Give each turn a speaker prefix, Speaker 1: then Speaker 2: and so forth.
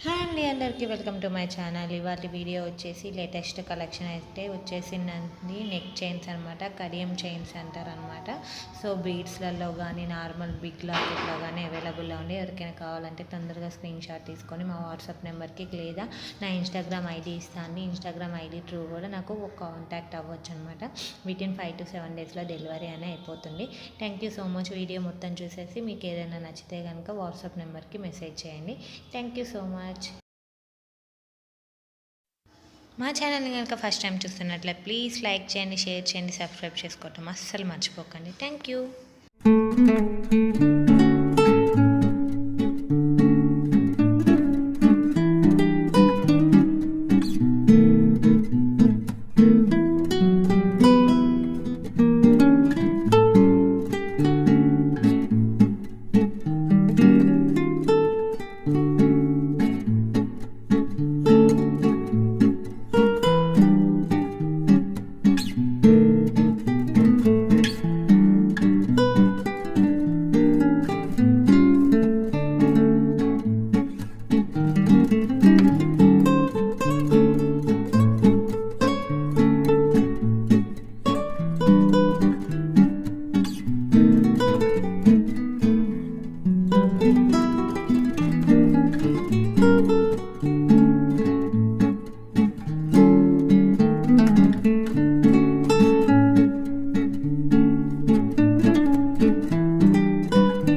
Speaker 1: Hi అండి, అందరికీ welcome to my channel. ఇవాళ వీడియో వచ్చేసి లేటెస్ట్ కలెక్షన్ అయితే వచ్చేసిందండి. నెక్ చైన్స్ అనమాట, కడియం చైన్స్ అంటారు అనమాట. సో బీడ్స్లలో కానీ నార్మల్ బిగ్ లాకెట్లో కానీ అవైలబుల్లో ఉండి ఎవరికైనా కావాలంటే తొందరగా స్క్రీన్ షాట్ తీసుకొని మా వాట్సాప్ నెంబర్కి లేదా నా ఇన్స్టాగ్రామ్ ఐడి ఇస్తాను. ఇన్స్టాగ్రామ్ ఐడి త్రూ కూడా నాకు కాంటాక్ట్ అవ్వచ్చు అనమాట. వితిన్ 5 to 7 డేస్లో డెలివరీ అనేది అయిపోతుంది. Thank you so much. Video మొత్తం చూసేసి మీకు ఏదైనా నచ్చితే కనుక వాట్సాప్ నెంబర్కి మెసేజ్ చేయండి. Thank you so much. మా ఛానల్ని కనుక ఫస్ట్ టైం చూస్తున్నట్లయితే ప్లీజ్ లైక్ చేయండి, షేర్ చేయండి, సబ్స్క్రైబ్ చేసుకోవటం అస్సలు మర్చిపోకండి. Thank you.